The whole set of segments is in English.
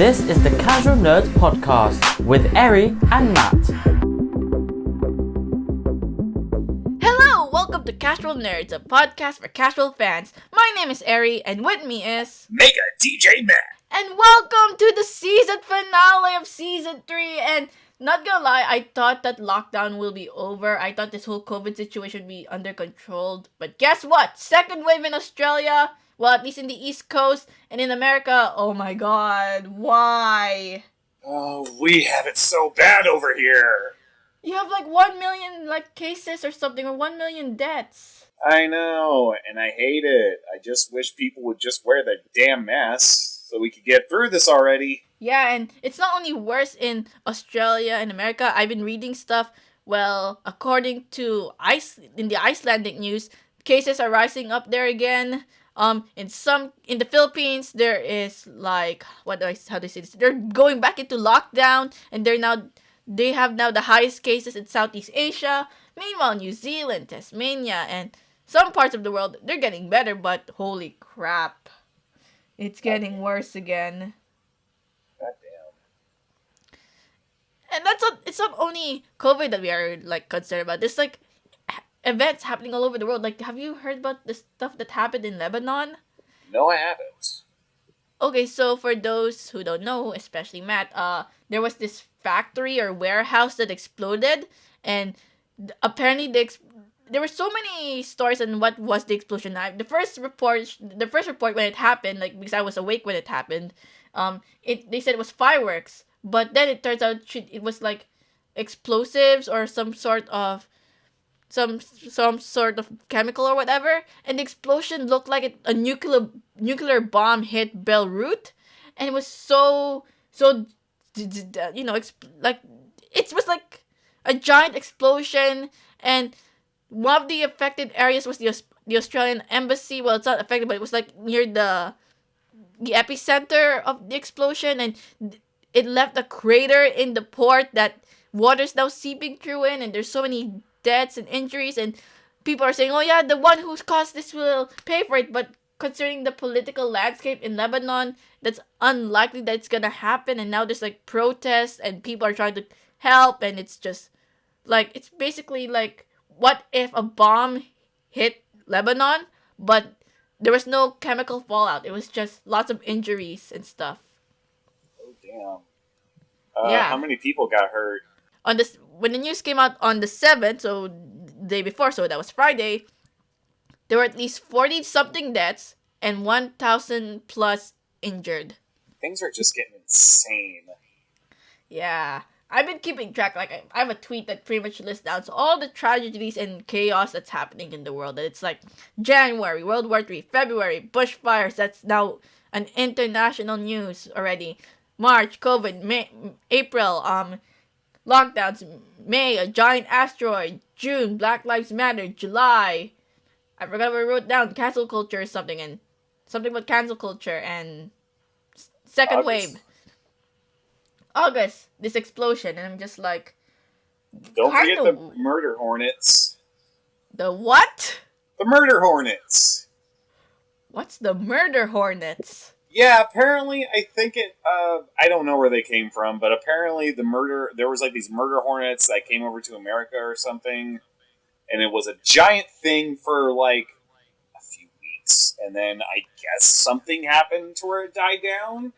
This is the Casual Nerds Podcast with Eri and Matt. Hello, welcome to Casual Nerds, a podcast for casual fans. My name is Eri, and with me is MegaDjMatt. And welcome to the season finale of season 3. And not gonna lie, I thought that lockdown will be over. I thought this whole COVID situation would be under control. But guess what? Second wave in Australia. Well, at least in the East Coast, and in America, oh my god, why? Oh, we have it so bad over here. You have like 1 million cases or something, or 1 million deaths. I know, and I hate it. I just wish people would just wear the damn masks so we could get through this already. Yeah, and it's not only worse in Australia and America. I've been reading stuff. Well, according to in the Icelandic news, cases are rising up there again. In the Philippines, there is how do I say this? They're going back into lockdown, and they have now the highest cases in Southeast Asia. Meanwhile, New Zealand, Tasmania, and some parts of the world, they're getting better, but holy crap, it's getting worse again. Goddamn. And it's not only COVID that we are concerned about. There's events happening all over the world. Have you heard about the stuff that happened in Lebanon? No, I haven't. Okay, so for those who don't know, especially Matt, there was this factory or warehouse that exploded, and apparently there were so many stories on what was the explosion. The first report when it happened, because I was awake when it happened, they said it was fireworks, but then it turns out it was explosives or some sort of chemical or whatever, and the explosion looked like a nuclear bomb hit Beirut, and it was it was like a giant explosion, and one of the affected areas was the Australian embassy. Well, it's not affected, but it was near the epicenter of the explosion, and it left a crater in the port that water's now seeping through in, and there's so many deaths and injuries, and people are saying, oh yeah, the one who's caused this will pay for it. But considering the political landscape in Lebanon, that's unlikely that it's gonna happen. And now there's protests, and people are trying to help, and it's just it's basically what if a bomb hit Lebanon, but there was no chemical fallout. It was just lots of injuries and stuff. Oh damn. Yeah. How many people got hurt? When the news came out on the 7th, so the day before, so that was Friday, there were at least 40-something deaths and 1,000 plus injured. Things are just getting insane. Yeah. I've been keeping track. I have a tweet that pretty much lists down all the tragedies and chaos that's happening in the world. And it's January, World War III, February, bushfires, that's now an international news already. March, COVID, May, April, lockdowns, May, a giant asteroid, June, Black Lives Matter, July, I forgot what I wrote down, cancel culture or something, and something about cancel culture, and second wave. August, this explosion, and I'm just don't forget the murder hornets. The what? The murder hornets. What's the murder hornets? Yeah, apparently, I think I don't know where they came from, but apparently there was these murder hornets that came over to America or something, and it was a giant thing for a few weeks, and then I guess something happened to where it died down.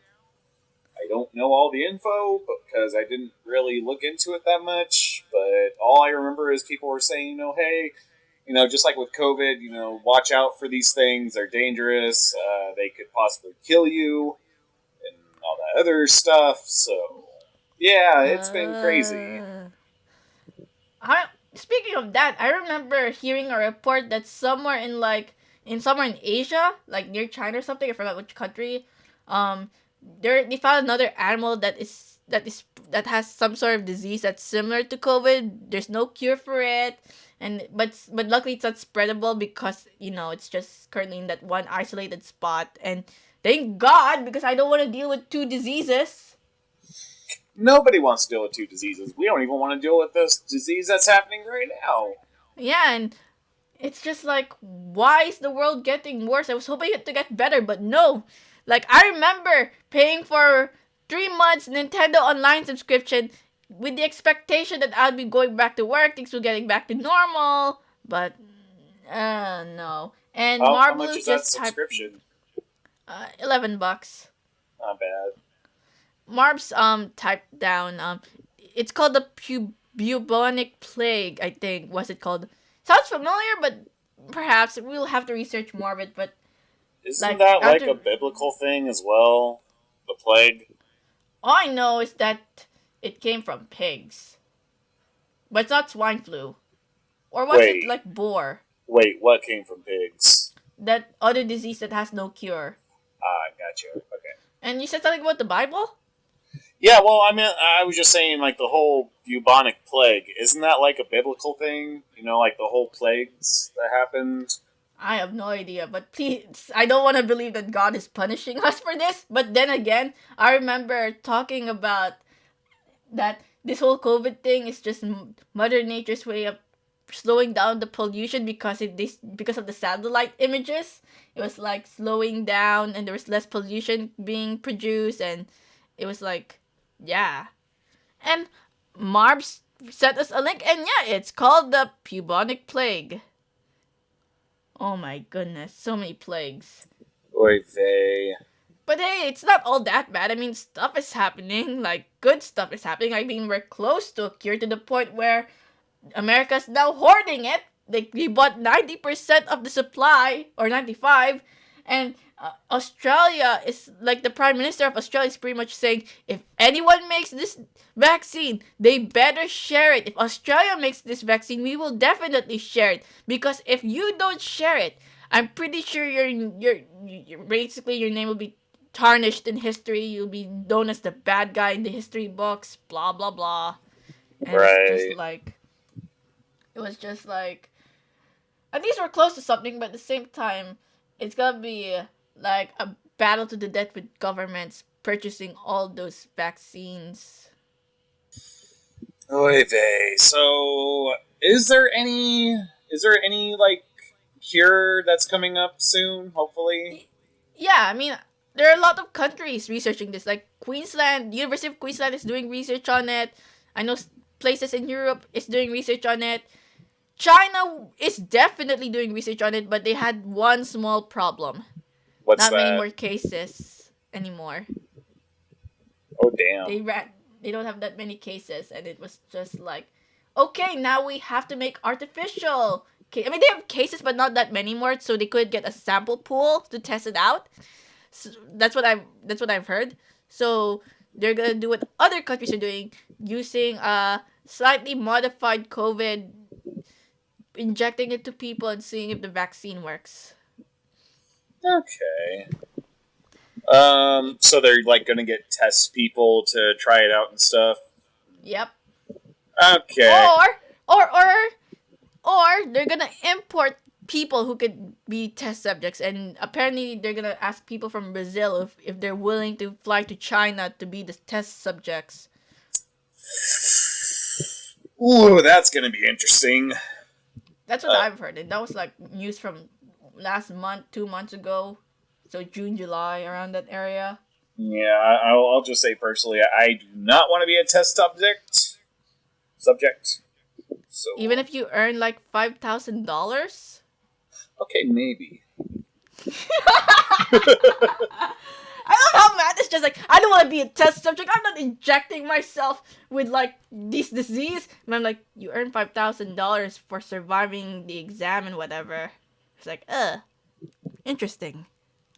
I don't know all the info, because I didn't really look into it that much, but all I remember is people were saying, hey, just like with COVID, watch out for these things. They're dangerous. They could possibly kill you and all that other stuff. So, yeah, it's been crazy. Speaking of that, I remember hearing a report that somewhere in Asia, near China or something, I forgot which country, they found another animal that has some sort of disease that's similar to COVID. There's no cure for it. But luckily it's not spreadable because, it's just currently in that one isolated spot. And thank God, because I don't want to deal with 2 diseases. Nobody wants to deal with 2 diseases. We don't even want to deal with this disease that's happening right now. Yeah, It's just like, why is the world getting worse? I was hoping it to get better, but no. Like, I remember paying for 3 months Nintendo Online subscription with the expectation that I'll be going back to work, things will getting back to normal, but no. And How much Marvelous is that just typed subscription? $11. Not bad. Marbs typed down it's called the bubonic plague, I think. What's it called? Sounds familiar, but perhaps we'll have to research more of it. But Isn't that like a biblical thing as well? The plague? all I know is that it came from pigs. But it's not swine flu. Or was it like boar? Wait, what came from pigs? That other disease that has no cure. Ah, gotcha. Okay. And you said something about the Bible? Yeah, well, I mean, I was just saying, like, the whole bubonic plague. Isn't that like a biblical thing? You know, like the whole plagues that happened? I have no idea, but please, I don't want to believe that God is punishing us for this. But then again, I remember talking about that this whole COVID thing is just Mother Nature's way of slowing down the pollution because because of the satellite images. It was like slowing down, and there was less pollution being produced, and it was like, yeah. And Marbs sent us a link, and yeah, it's called the bubonic plague. Oh my goodness, so many plagues. Oy vey. But hey, it's not all that bad. I mean, stuff is happening. Like, good stuff is happening. I mean, we're close to a cure to the point where America's now hoarding it. We bought 90% of the supply, or 95%, and Australia is, like, the Prime Minister of Australia is pretty much saying, if anyone makes this vaccine, they better share it. If Australia makes this vaccine, we will definitely share it. Because if you don't share it, I'm pretty sure basically your name will be tarnished in history. You'll be known as the bad guy in the history books, blah, blah, blah. And it was just like, at least we're close to something, but at the same time, it's gonna be like a battle to the death with governments purchasing all those vaccines. Oy vey. So, is there any like cure that's coming up soon? Hopefully. Yeah, I mean, there are a lot of countries researching this. Like Queensland, University of Queensland is doing research on it. I know places in Europe is doing research on it. China is definitely doing research on it, but they had one small problem. What's Not that? many more cases anymore. Oh damn. They don't have that many cases, and it was just like, okay, now we have to make artificial. I mean, they have cases, but not that many more, so they could get a sample pool to test it out. So that's what I've heard. So they're gonna do what other countries are doing, using a slightly modified COVID, injecting it to people and seeing if the vaccine works. Okay. So they're like gonna get test people to try it out and stuff. Yep. Okay. Or they're gonna import people who could be test subjects, and apparently they're gonna ask people from Brazil if they're willing to fly to China to be the test subjects. Ooh, that's gonna be interesting. That's what I've heard, and that was like news from last month, 2 months ago, so June, July, around that area. Yeah, I'll just say personally, I do not want to be a test subject. So Even if you earn like $5,000. okay, maybe. I love how Matt is just like, I don't want to be a test subject. I'm not injecting myself with like this disease. And I'm like, you earn $5,000 for surviving the exam and whatever. It's like, interesting.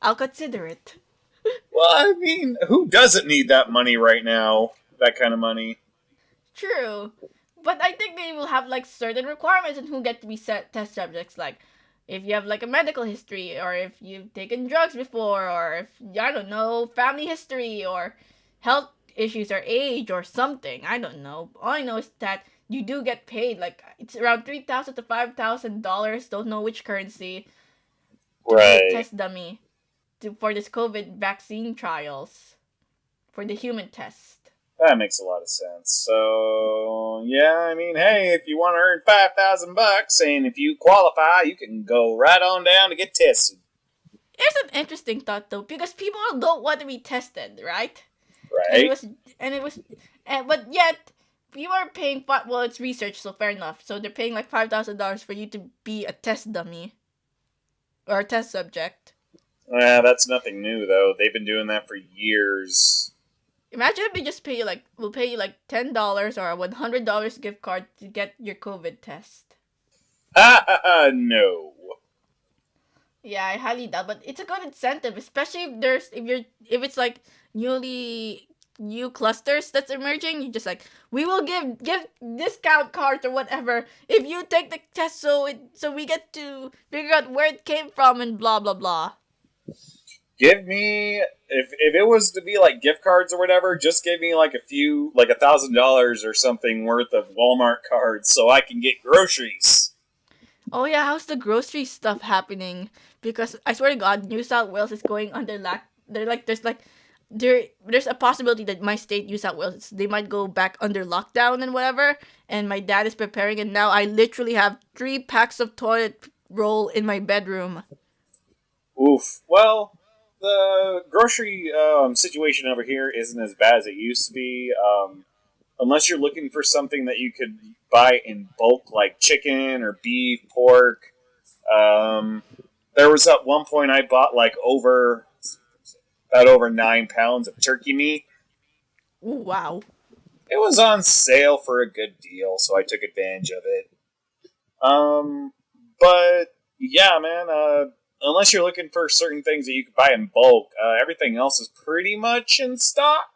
I'll consider it. Well, I mean, who doesn't need that money right now? That kind of money. True. But I think they will have like certain requirements on who get to be test subjects. Like, if you have like a medical history, or if you've taken drugs before, or if, I don't know, family history, or health issues, or age, or something. I don't know. All I know is that you do get paid. Like, it's around $3,000 to $5,000. Don't know which currency. To be a test dummy for this COVID vaccine trials. For the human test. That makes a lot of sense. So, Yeah, I mean, hey, if you want to earn $5,000, and if you qualify, you can go right on down to get tested. Here's an interesting thought though, because people don't want to be tested, right? And it Right? was, and it was, and but yet people are paying. Well, it's research, so fair enough. So they're paying like $5,000 for you to be a test dummy or a test subject. That's nothing new, though. They've been doing that for years. Imagine if they just pay you like, will pay you like $10 or a $100 gift card to get your COVID test. No. Yeah, I highly doubt, but it's a good incentive, especially if it's like new clusters that's emerging. You just like, we will give discount cards or whatever if you take the test, so we get to figure out where it came from and blah blah blah. Give me, if it was to be like gift cards or whatever, just give me like $1,000 or something worth of Walmart cards so I can get groceries. Oh yeah, how's the grocery stuff happening? Because I swear to God, New South Wales is going under there's a possibility that my state, New South Wales, they might go back under lockdown and whatever. And my dad is preparing, and now I literally have 3 packs of toilet roll in my bedroom. Oof. Well, the grocery situation over here isn't as bad as it used to be. Unless you're looking for something that you could buy in bulk, like chicken or beef, pork. There was at one point I bought like about over 9 pounds of turkey meat. Ooh, wow. It was on sale for a good deal, so I took advantage of it. But yeah, man. Unless you're looking for certain things that you can buy in bulk, everything else is pretty much in stock.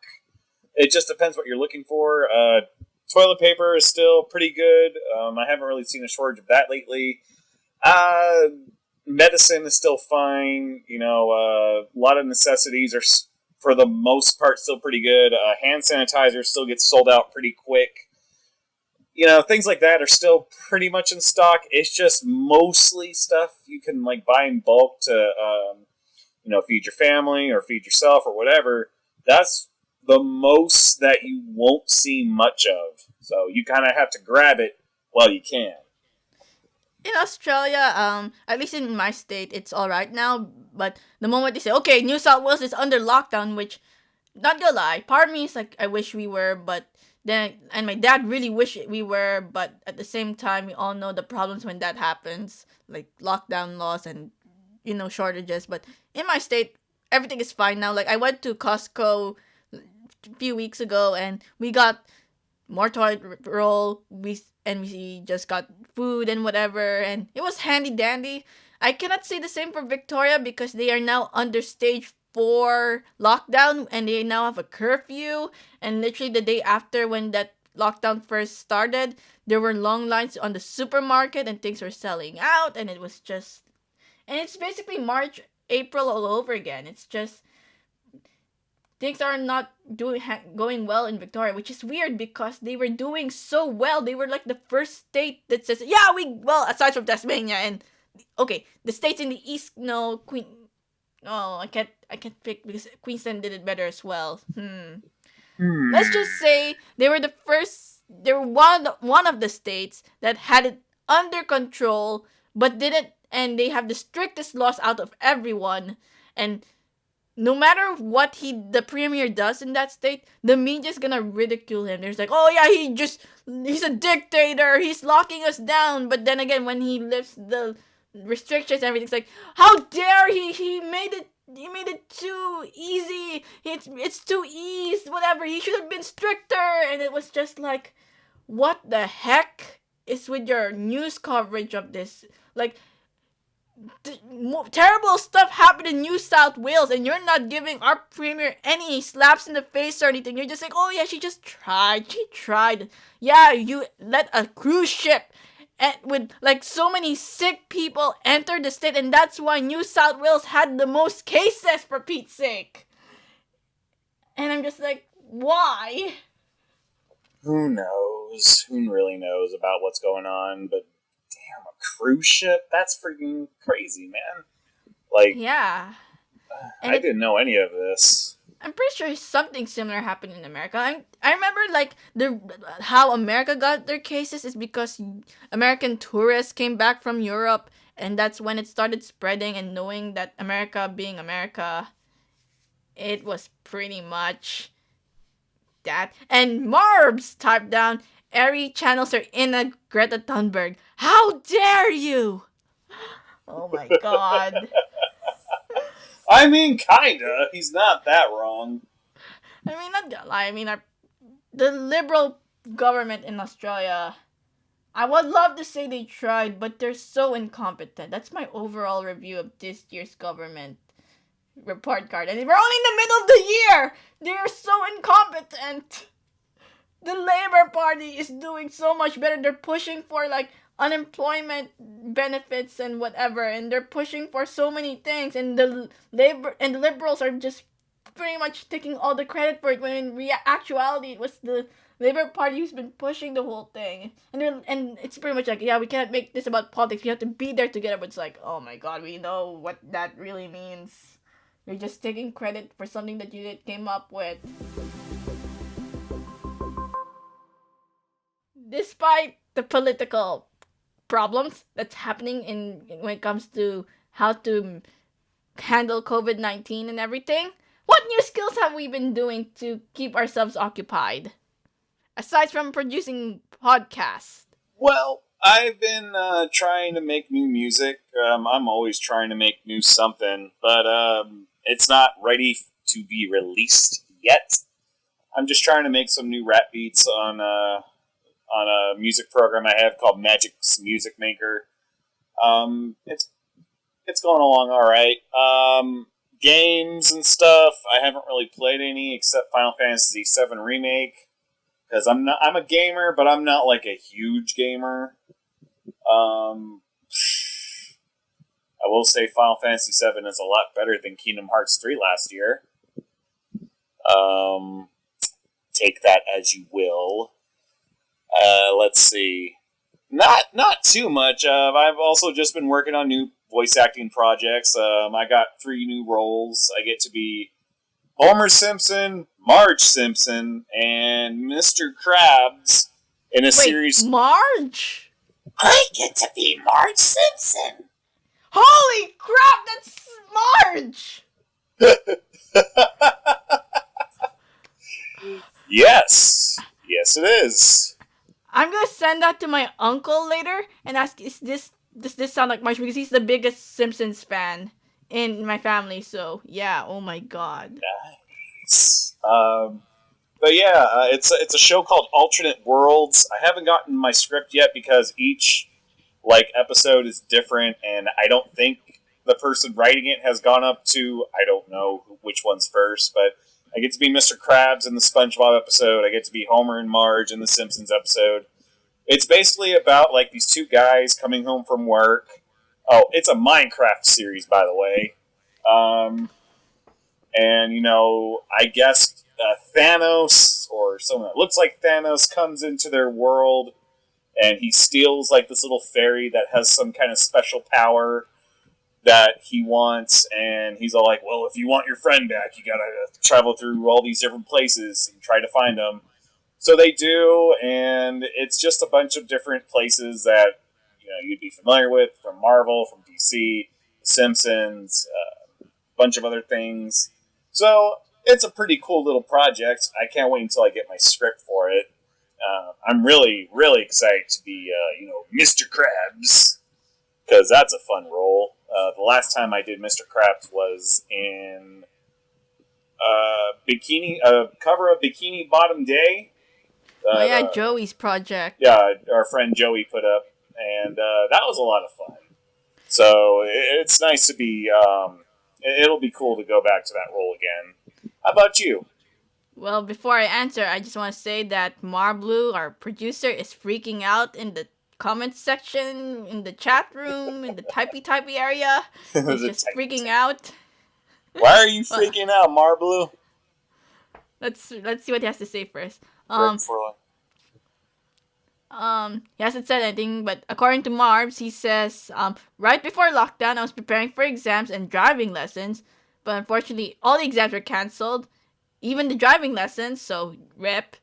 It just depends what you're looking for. Toilet paper is still pretty good. I haven't really seen a shortage of that lately. Medicine is still fine. A lot of necessities are, for the most part, still pretty good. Hand sanitizer still gets sold out pretty quick. Things like that are still pretty much in stock. It's just mostly stuff you can like buy in bulk to, feed your family or feed yourself or whatever. That's the most that you won't see much of. So you kind of have to grab it while you can. In Australia, at least in my state, it's all right now. But the moment they say, okay, New South Wales is under lockdown, which, not gonna lie, part of me is like, I wish we were, but then, and my dad really wish we were, but at the same time, we all know the problems when that happens, like lockdown laws and, shortages. But in my state, everything is fine now. Like, I went to Costco a few weeks ago, and we got more toilet roll. We just got food and whatever, and it was handy dandy. I cannot say the same for Victoria because they are now under stage 4 lockdown, and they now have a curfew. And literally the day after, when that lockdown first started, there were long lines on the supermarket and things were selling out, and it's basically March, April all over again. It's just things are not going well in Victoria, which is weird because they were doing so well. They were like the first state that says, yeah, aside from Tasmania and, okay, the states in the east, no, I can't pick because Queensland did it better as well. Let's just say they were one of the states that had it under control, but didn't, and they have the strictest laws out of everyone. And no matter what the premier does in that state, the media's gonna ridicule him. There's like, oh yeah, he's a dictator, he's locking us down. But then again, when he lifts the restrictions, everything's like, how dare he made it too easy. It's too easy, whatever. He should have been stricter. And it was just like, what the heck is with your news coverage of this? Like, terrible stuff happened in New South Wales, and you're not giving our premier any slaps in the face or anything. You're just like, oh yeah, she tried. Yeah, you let a cruise ship and with like so many sick people enter the state, and that's why New South Wales had the most cases, for Pete's sake. And I'm just like, why? Who knows? Who really knows about what's going on? But damn, a cruise ship? That's freaking crazy, man. Like, yeah. I didn't know any of this. I'm pretty sure something similar happened in America. I remember like the how America got their cases is because American tourists came back from Europe, and that's when it started spreading. And knowing that America being America, it was pretty much that. And Marbs typed down, Eri channels are in a Greta Thunberg. How dare you! Oh my god. I mean, kinda. He's not that wrong. I mean, not gonna lie. I mean, the Liberal government in Australia, I would love to say they tried, but they're so incompetent. That's my overall review of this year's government report card. And we're only in the middle of the year! They're so incompetent! The Labour Party is doing so much better. They're pushing for, like, unemployment benefits and whatever, and they're pushing for so many things, and the Liberals are just pretty much taking all the credit for it, when in actuality it was the Labour Party who's been pushing the whole thing. And it's pretty much like, yeah, we can't make this about politics, we have to be there together. But it's like, oh my god, we know what that really means. You're just taking credit for something that you came up with. Despite the political problems that's happening when it comes to how to handle COVID-19 and everything, what new skills have we been doing to keep ourselves occupied? Aside from producing podcasts. Well, I've been trying to make new music. I'm always trying to make new something, but it's not ready to be released yet. I'm just trying to make some new rap beats on a music program I have called Magic's Music Maker. It's going along all right. Games and stuff, I haven't really played any except Final Fantasy VII Remake, because I'm a gamer, but I'm not like a huge gamer. I will say Final Fantasy VII is a lot better than Kingdom Hearts 3 last year. Take that as you will. Let's see. Not too much. I've also just been working on new voice acting projects. I got 3 new roles. I get to be Homer Simpson, Marge Simpson, and Mr. Krabs in a series. Marge? I get to be Marge Simpson. Holy crap, that's Marge! Yes, it is. I'm gonna send that to my uncle later and ask, does this sound like Marge? Because he's the biggest Simpsons fan in my family, so yeah, oh my god. Nice. But yeah, it's a show called Alternate Worlds. I haven't gotten my script yet because each episode is different, and I don't think the person writing it has gone up to, I don't know which one's first, but I get to be Mr. Krabs in the SpongeBob episode. I get to be Homer and Marge in the Simpsons episode. It's basically about these 2 guys coming home from work. Oh, it's a Minecraft series, by the way. And I guess Thanos, or someone that looks like Thanos, comes into their world, and he steals this little fairy that has some kind of special power that he wants, and he's all like, well, if you want your friend back, you gotta travel through all these different places and try to find him. So they do, and it's just a bunch of different places that you'd be familiar with, from Marvel, from DC, The Simpsons, a bunch of other things. So it's a pretty cool little project. I can't wait until I get my script for it. I'm really, really excited to be, Mr. Krabs, because that's a fun role. The last time I did Mr. Krabs was in cover of Bikini Bottom Day. Joey's project. Yeah, our friend Joey put up, and that was a lot of fun. So it's nice to be. It'll be cool to go back to that role again. How about you? Well, before I answer, I just want to say that Marblu, our producer, is freaking out in the comment section, in the chat room, in the typey area. He's just freaking out. Why are you freaking out, Marblu? Let's see what he has to say first. He hasn't said anything, but according to Marbs, he says, right before lockdown, I was preparing for exams and driving lessons, but unfortunately, all the exams were cancelled, even the driving lessons, so rip.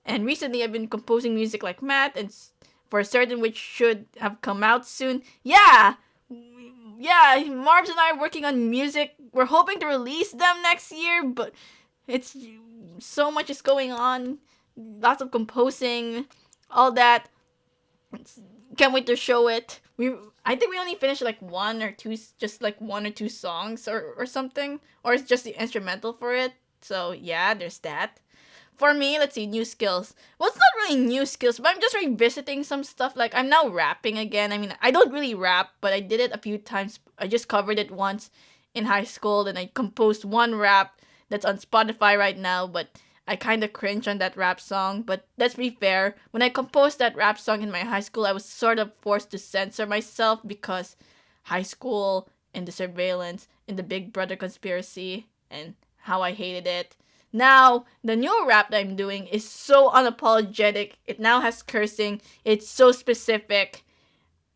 And recently I've been composing music like Matt, and for certain which should have come out soon. Yeah! Yeah, Marbs and I are working on music. We're hoping to release them next year, but it's so much is going on. Lots of composing, all that. Can't wait to show it. I think we only finished like one or two, just like one or two songs or something, or it's just the instrumental for it. So yeah, there's that. For me, let's see, new skills. Well, it's not really new skills, but I'm just revisiting some stuff. Like, I'm now rapping again. I mean, I don't really rap, but I did it a few times. I just covered it once in high school, and I composed one rap that's on Spotify right now, but I kind of cringe on that rap song. But let's be fair, when I composed that rap song in my high school, I was sort of forced to censor myself because high school and the surveillance and the Big Brother conspiracy and how I hated it. Now, the new rap that I'm doing is so unapologetic. It now has cursing. It's so specific.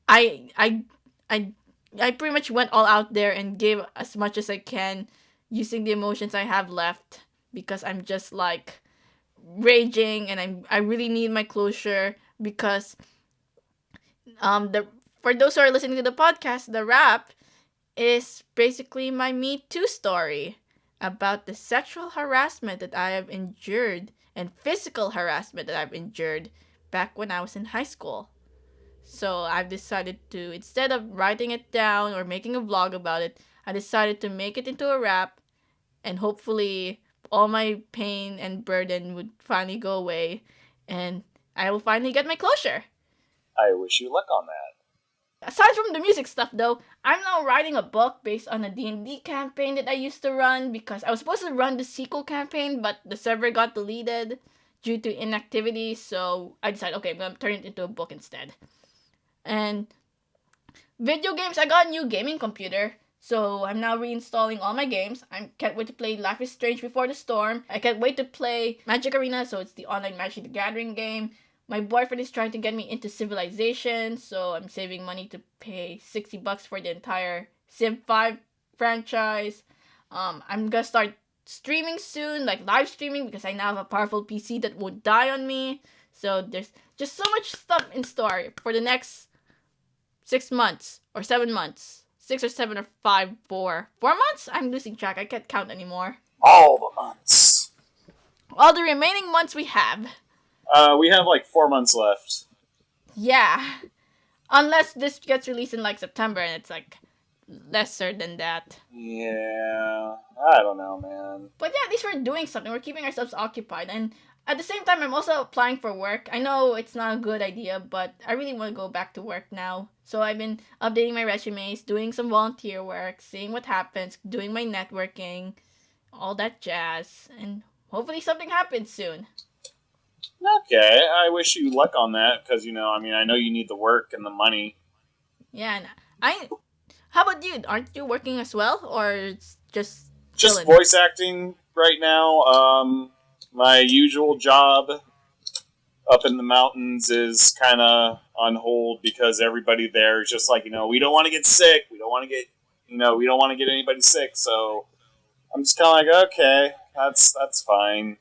I I I I pretty much went all out there and gave as much as I can using the emotions I have left because I'm just like raging and I really need my closure because the for those who are listening to the podcast, the rap is basically my Me Too story about the sexual harassment that I have endured and physical harassment that I've endured back when I was in high school. So I've decided to, instead of writing it down or making a vlog about it, I decided to make it into a rap and hopefully all my pain and burden would finally go away and I will finally get my closure. I wish you luck on that. Aside from the music stuff though, I'm now writing a book based on a D&D campaign that I used to run because I was supposed to run the sequel campaign, but the server got deleted due to inactivity, so I decided, okay, I'm gonna turn it into a book instead. And video games, I got a new gaming computer, so I'm now reinstalling all my games. I can't wait to play Life is Strange Before the Storm. I can't wait to play Magic Arena, so it's the online Magic the Gathering game. My boyfriend is trying to get me into Civilization, so I'm saving money to pay $60 for the entire Civ 5 franchise. I'm gonna start streaming soon, like live streaming, because I now have a powerful PC that won't die on me. So there's just so much stuff in store for the next 6 months or 7 months. 6 or 7 or 5, 4 months? I'm losing track. I can't count anymore. All the months. All the remaining months we have. We have like 4 months left. Yeah. Unless this gets released in like September and it's like lesser than that. Yeah, I don't know, man. But yeah, at least we're doing something. We're keeping ourselves occupied. And at the same time, I'm also applying for work. I know it's not a good idea, but I really want to go back to work now. So I've been updating my resumes, doing some volunteer work, seeing what happens, doing my networking, all that jazz. And hopefully something happens soon. Okay, I wish you luck on that, because, I know you need the work and the money. Yeah, and how about you? Aren't you working as well, or it's just Just chilling? voice acting right now. My usual job up in the mountains is kind of on hold because everybody there is just like, we don't want to get sick. We don't want to get, we don't want to get anybody sick. So I'm just kind of like, okay, that's fine.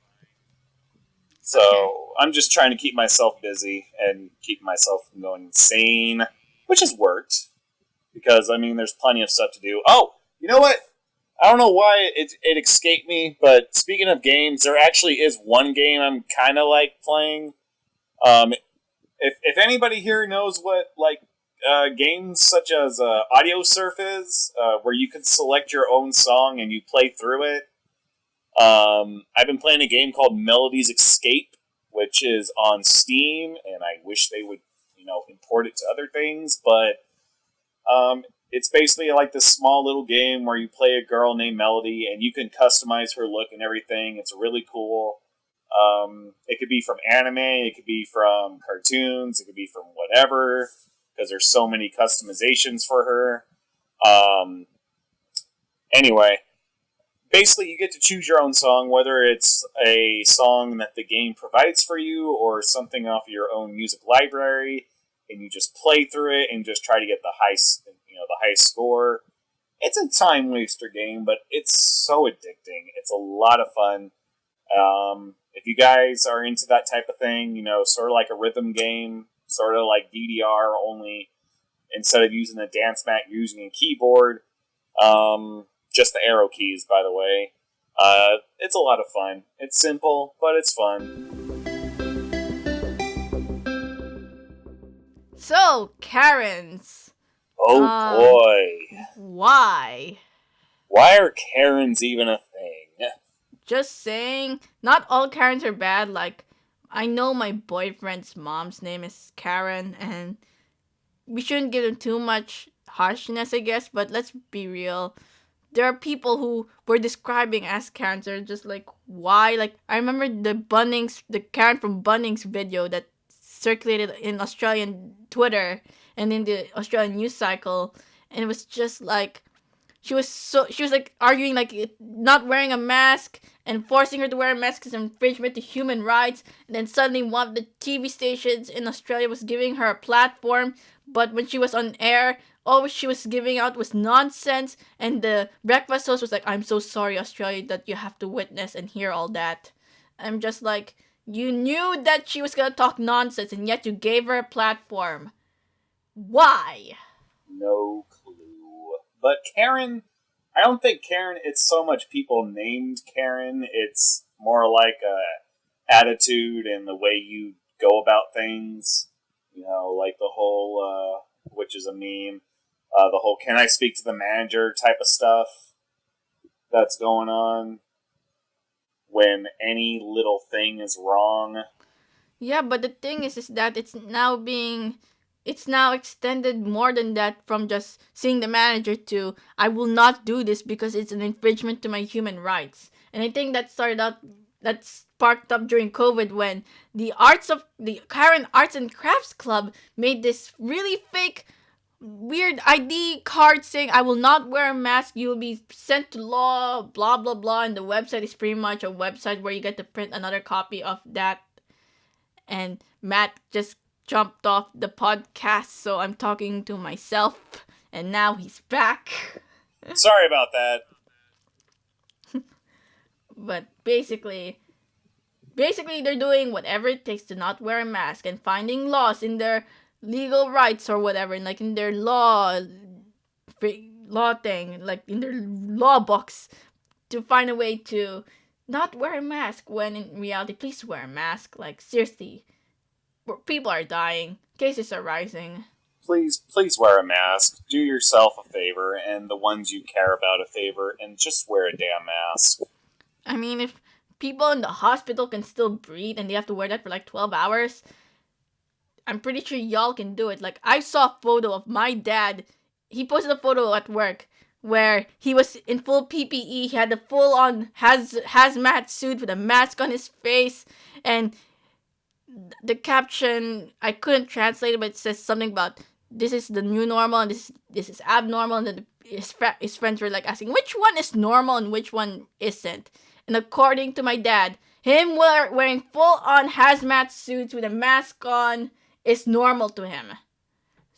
So Okay. I'm just trying to keep myself busy and keep myself from going insane, which has worked because, there's plenty of stuff to do. Oh, you know what? I don't know why it escaped me, but speaking of games, there actually is one game I'm kind of like playing. If anybody here knows what games such as Audio Surf is, where you can select your own song and you play through it, I've been playing a game called Melody's Escape, which is on Steam, and I wish they would import it to other things, but it's basically like this small little game where you play a girl named Melody and you can customize her look and everything. It's really cool. It could be from anime, it could be from cartoons, it could be from whatever, because there's so many customizations for her. Anyway, basically you get to choose your own song, whether it's a song that the game provides for you or something off of your own music library, and you just play through it and just try to get the highest score. It's a time waster game, but it's so addicting. It's a lot of fun. If you guys are into that type of thing, sort of like a rhythm game, sort of like DDR, only instead of using the dance mat, you're using a keyboard. Just the arrow keys, by the way. It's a lot of fun. It's simple, but it's fun. So, Karens. Oh boy. Why? Why are Karens even a thing? Just saying, not all Karens are bad. Like, I know my boyfriend's mom's name is Karen, and we shouldn't give them too much harshness, I guess, but let's be real. There are people who were describing as Karens are just like, why? Like, I remember the Karen from Bunnings video that circulated in Australian Twitter and in the Australian news cycle, and it was just like, she was like arguing like not wearing a mask and forcing her to wear a mask is infringement to human rights, and then suddenly one of the TV stations in Australia was giving her a platform, but when she was on air, all she was giving out was nonsense, and the breakfast host was like, I'm so sorry, Australia, that you have to witness and hear all that. I'm just like, you knew that she was gonna talk nonsense, and yet you gave her a platform. Why? No clue. But Karen, I don't think Karen, it's so much people named Karen. It's more like a attitude and the way you go about things. Like the whole, which is a meme, the whole can I speak to the manager type of stuff that's going on when any little thing is wrong. Yeah, but the thing is that it's now extended more than that, from just seeing the manager to I will not do this because it's an infringement to my human rights. And I think that sparked up during COVID when the Karen Arts and Crafts Club made this really fake weird ID card saying I will not wear a mask, you will be sent to law, blah blah blah, and the website is pretty much a website where you get to print another copy of that. And Matt just jumped off the podcast, so I'm talking to myself, and now he's back. Sorry about that. But basically they're doing whatever it takes to not wear a mask and finding laws in their legal rights or whatever, and like in their law thing, like in their law books, to find a way to not wear a mask, when in reality, please wear a mask. Like, seriously, people are dying, cases are rising. Please wear a mask. Do yourself a favor and the ones you care about a favor, and just wear a damn mask. I mean, if people in the hospital can still breathe and they have to wear that for like 12 hours, I'm pretty sure y'all can do it. Like, I saw a photo of my dad. He posted a photo at work where he was in full PPE. He had a full-on hazmat suit with a mask on his face. And the caption, I couldn't translate it, but it says something about, this is the new normal and this is abnormal. And then his friends were like asking, which one is normal and which one isn't? And according to my dad, him wearing full-on hazmat suits with a mask on is normal to him.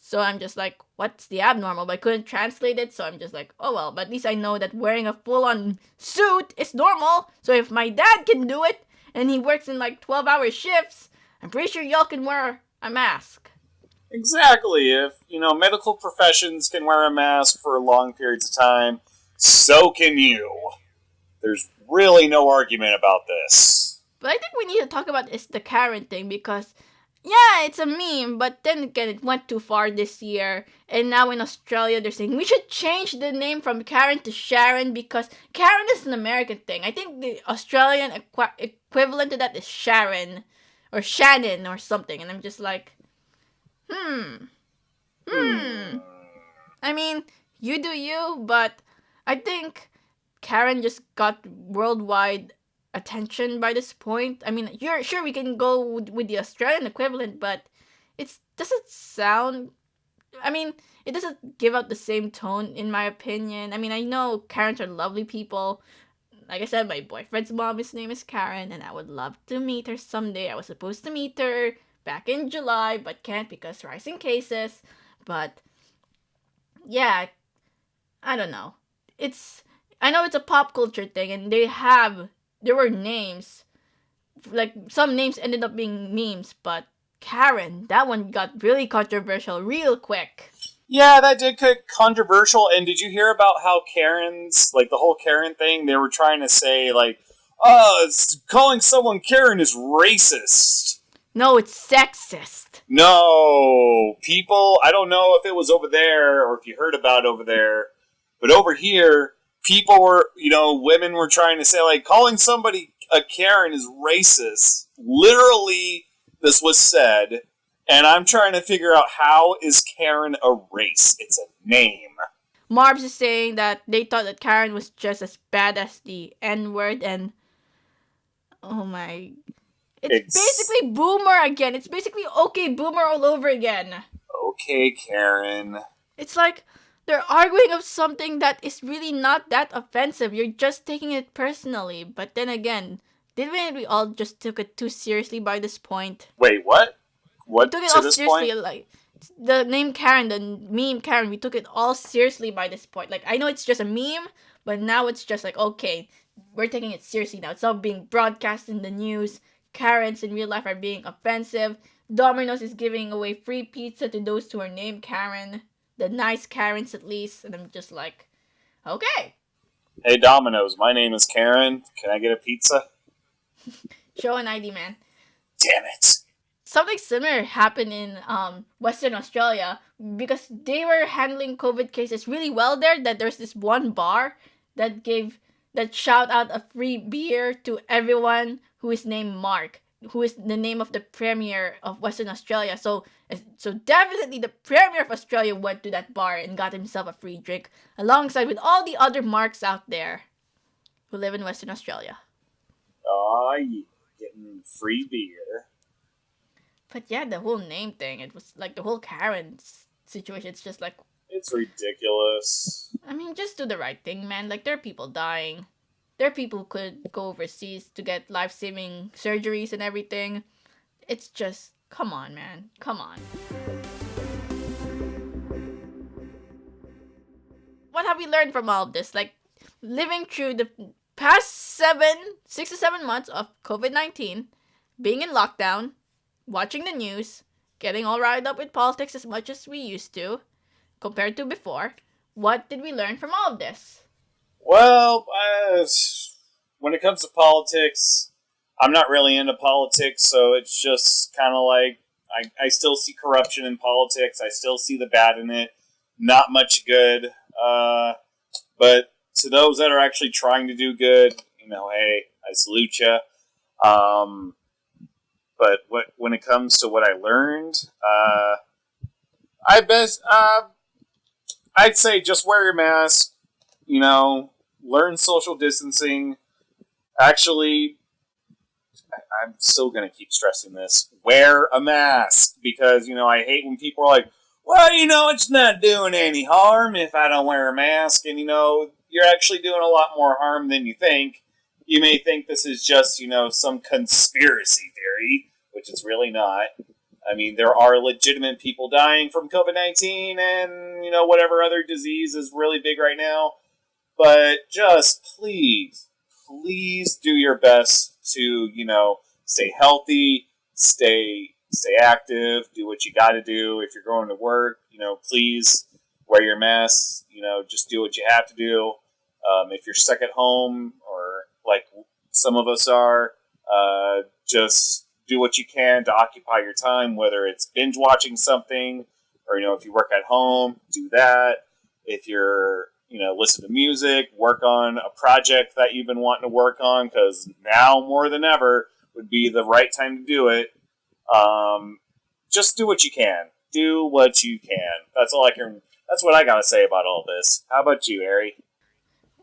So I'm just like, what's the abnormal? But I couldn't translate it, so I'm just like, oh well, but at least I know that wearing a full-on suit is normal. So if my dad can do it, and he works in like 12-hour shifts, I'm pretty sure y'all can wear a mask. Exactly. If, medical professions can wear a mask for long periods of time, so can you. There's really no argument about this. But I think we need to talk about the Karen thing, because yeah, it's a meme, but then again, it went too far this year. And now in Australia, they're saying we should change the name from Karen to Sharon, because Karen is an American thing. I think the Australian equivalent to that is Sharon or Shannon or something. And I'm just like, I mean, you do you, but I think Karen just got worldwide attention by this point. I mean, sure we can go with the Australian equivalent, but it doesn't sound, I mean, it doesn't give out the same tone, in my opinion. I mean, I know Karens are lovely people. Like I said, my boyfriend's mom, his name is Karen, and I would love to meet her someday. I was supposed to meet her back in July, but can't because rising cases. But yeah, I don't know. I know it's a pop culture thing, and they have there were names. Like, some names ended up being memes, but Karen, that one got really controversial real quick. Yeah, that did get controversial. And did you hear about how Karens, like the whole Karen thing, they were trying to say, like, calling someone Karen is racist. No, it's sexist. No, people, I don't know if it was over there or if you heard about it over there, but over here, people were, women were trying to say, like, calling somebody a Karen is racist. Literally, this was said, and I'm trying to figure out how is Karen a race? It's a name. Marbs is saying that they thought that Karen was just as bad as the N-word, and oh my... It's basically boomer again. It's basically okay boomer all over again. Okay, Karen. It's like they're arguing of something that is really not that offensive. You're just taking it personally. But then again, didn't we all just took it too seriously by this point? Wait, what? What we took it to all this seriously, point? Like the name Karen, the meme Karen, we took it all seriously by this point. Like, I know it's just a meme, but now it's just like, okay, we're taking it seriously now. It's not being broadcast in the news. Karens in real life are being offensive. Domino's is giving away free pizza to those who are named Karen. The nice Karens, at least. And I'm just like, okay. Hey, Domino's, my name is Karen. Can I get a pizza? Show an ID, man. Damn it. Something similar happened in Western Australia because they were handling COVID cases really well there. That there's this one bar that shout out a free beer to everyone who is named Mark, who is the name of the Premier of Western Australia. So definitely the Premier of Australia went to that bar and got himself a free drink, alongside with all the other Marks out there who live in Western Australia. Aw, you getting free beer. But yeah, the whole name thing, it was like the whole Karen situation, it's just like... It's ridiculous. I mean, just do the right thing, man. Like, there are people dying. There are people who could go overseas to get life-saving surgeries and everything. It's just, come on, man. Come on. What have we learned from all of this? Like, living through the past 6 to 7 months of COVID-19, being in lockdown, watching the news, getting all riled up with politics as much as we used to, compared to before. What did we learn from all of this? Well, when it comes to politics, I'm not really into politics, so it's just kind of like, I still see corruption in politics. I still see the bad in it. Not much good. But to those that are actually trying to do good, hey, I salute you. But when it comes to what I learned, I'd say just wear your mask, learn social distancing. Actually, I'm still going to keep stressing this. Wear a mask, because, I hate when people are like, well, it's not doing any harm if I don't wear a mask. And, you're actually doing a lot more harm than you think. You may think this is just, some conspiracy theory, which it's really not. I mean, there are legitimate people dying from COVID-19 and, whatever other disease is really big right now. But just please do your best to, stay healthy, stay active, do what you got to do. If you're going to work, please wear your mask, just do what you have to do. If you're stuck at home, or like some of us are, just do what you can to occupy your time, whether it's binge watching something, or, if you work at home, do that. If you're, listen to music, work on a project that you've been wanting to work on, because now more than ever would be the right time to do it. Just do what you can. Do what you can. That's what I gotta say about all this. How about you, Eri?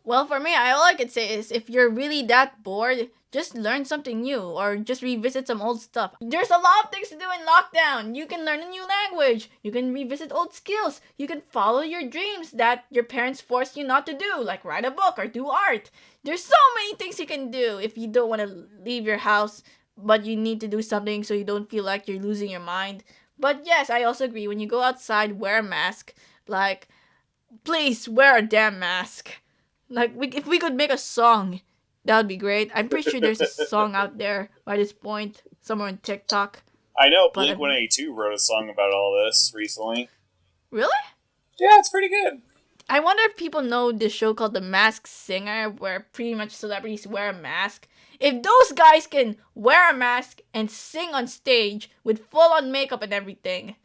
Well, for me, all I could say is if you're really that bored, just learn something new or just revisit some old stuff. There's a lot of things to do in lockdown. You can learn a new language. You can revisit old skills. You can follow your dreams that your parents forced you not to do, like write a book or do art. There's so many things you can do if you don't want to leave your house, but you need to do something so you don't feel like you're losing your mind. But yes, I also agree, when you go outside, wear a mask. Like, please wear a damn mask. Like, if we could make a song That would be great. I'm pretty sure there's a song out there by this point, somewhere on TikTok. I know But Blink-182 wrote a song about all this recently. really? Yeah, it's pretty good. I wonder if people know this show called The Masked Singer, where pretty much celebrities wear a mask. If those guys can wear a mask and sing on stage with full-on makeup and everything,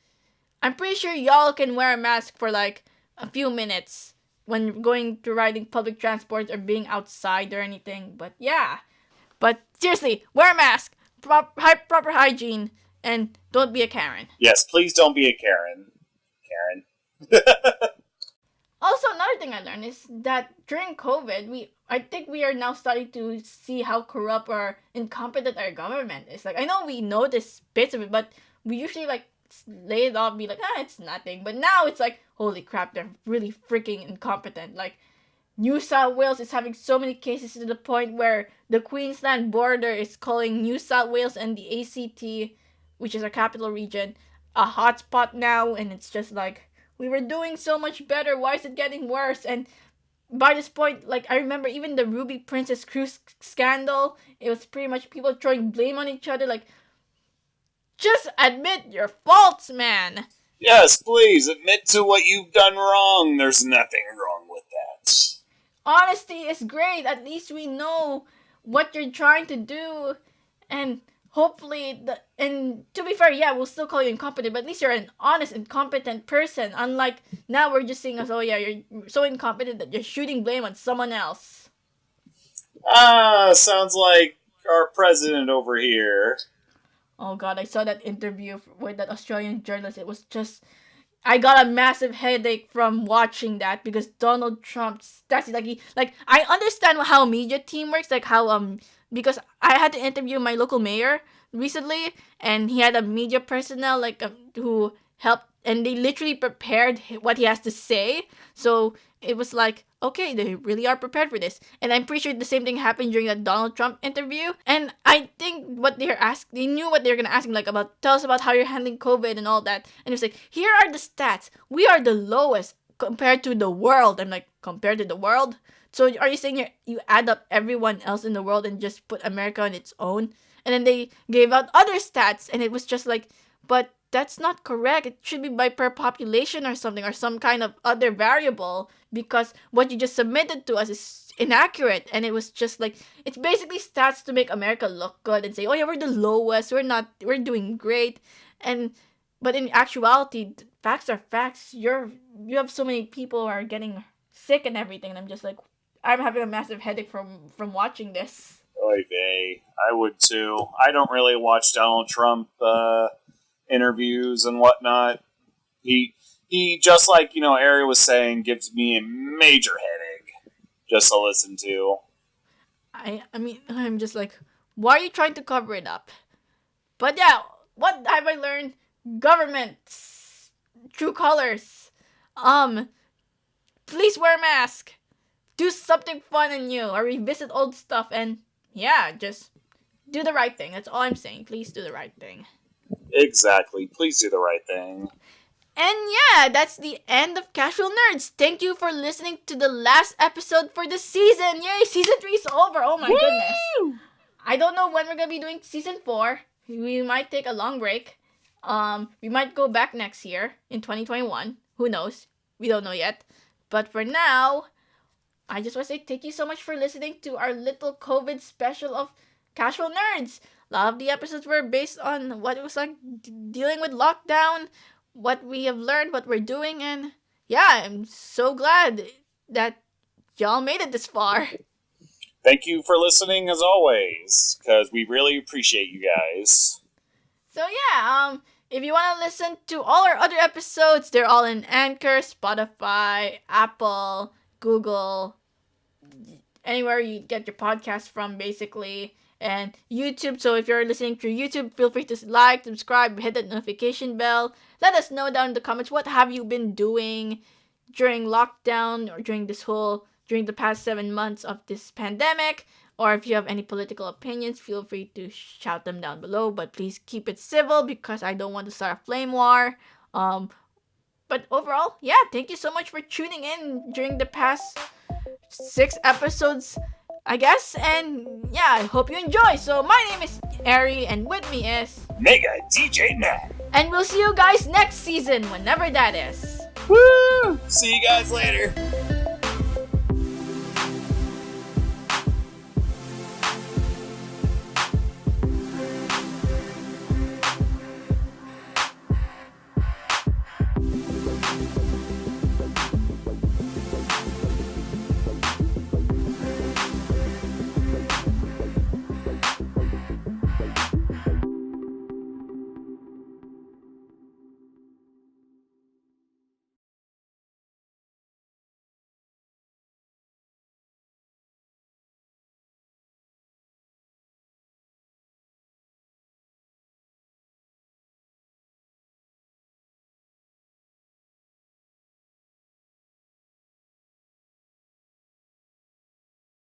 I'm pretty sure y'all can wear a mask for like a few minutes when going to riding public transport or being outside or anything. But yeah. But seriously, wear a mask, proper hygiene, and don't be a Karen. Yes, please don't be a Karen. Karen. Also, another thing I learned is that during COVID, I think we are now starting to see how corrupt or incompetent our government is. Like, I know we notice bits of it, but we usually like lay it off, be like, it's nothing. But now it's like, holy crap, they're really freaking incompetent. Like, New South Wales is having so many cases to the point where the Queensland border is calling New South Wales and the ACT, which is our capital region, a hotspot now, and it's just like, we were doing so much better. Why is it getting worse? And by this point, like, I remember even the Ruby Princess Cruise scandal, it was pretty much people throwing blame on each other. Like, just admit your faults, man. Yes, please, admit to what you've done wrong. There's nothing wrong with that. Honesty is great. At least we know what you're trying to do. And hopefully, and to be fair, yeah, we'll still call you incompetent, but at least you're an honest, incompetent person. Unlike now, we're just seeing us, oh yeah, you're so incompetent that you're shooting blame on someone else. Sounds like our president over here. Oh god, I saw that interview with that Australian journalist. It was just, I got a massive headache from watching that because Donald Trump's, that's like I understand how media team works, like how because I had to interview my local mayor recently, and he had a media personnel like who helped, and they literally prepared what he has to say. So it was like, okay, they really are prepared for this. And I'm pretty sure the same thing happened during that Donald Trump interview. And I think what they knew what they were gonna ask him, like, about, tell us about how you're handling COVID and all that. And it was like, here are the stats. We are the lowest compared to the world. I'm like, compared to the world? So are you saying you add up everyone else in the world and just put America on its own? And then they gave out other stats, and it was just like, but that's not correct. It should be by per population or something, or some kind of other variable, because what you just submitted to us is inaccurate. And it was just like, it's basically stats to make America look good and say, oh yeah, we're the lowest, we're doing great. But in actuality, facts are facts. You have so many people who are getting sick and everything, and I'm just like, I'm having a massive headache from watching this. Oy vey. I would too. I don't really watch Donald Trump interviews and whatnot. He just like, Eri was saying, gives me a major headache just to listen to. I mean, I'm just like, why are you trying to cover it up? But yeah, what have I learned? Government's true colors. Please wear a mask. Do something fun and new, or revisit old stuff, and yeah, just do the right thing. That's all I'm saying. Please do the right thing. Exactly. Please do the right thing. And yeah, that's the end of Casual Nerds. Thank you for listening to the last episode for the season. Yay, season 3 is over. Oh my goodness. I don't know when we're going to be doing season 4. We might take a long break. We might go back next year in 2021. Who knows? We don't know yet. But for now, I just want to say thank you so much for listening to our little COVID special of Casual Nerds. A lot of the episodes were based on what it was like dealing with lockdown, what we have learned, what we're doing, and yeah, I'm so glad that y'all made it this far. Thank you for listening as always, because we really appreciate you guys. So yeah, if you want to listen to all our other episodes, they're all in Anchor, Spotify, Apple, Google, anywhere you get your podcast from, basically, and YouTube. So if you're listening through YouTube, feel free to like, subscribe, hit that notification bell. Let us know down in the comments, what have you been doing during lockdown or during the past 7 months of this pandemic. Or if you have any political opinions, feel free to shout them down below. But please keep it civil, because I don't want to start a flame war. But overall, yeah, thank you so much for tuning in during the past 6 episodes I guess. And yeah, I hope you enjoy. So my name is Eri, and with me is MegaDjMatt. and we'll see you guys next season, whenever that is. Woo! See you guys later.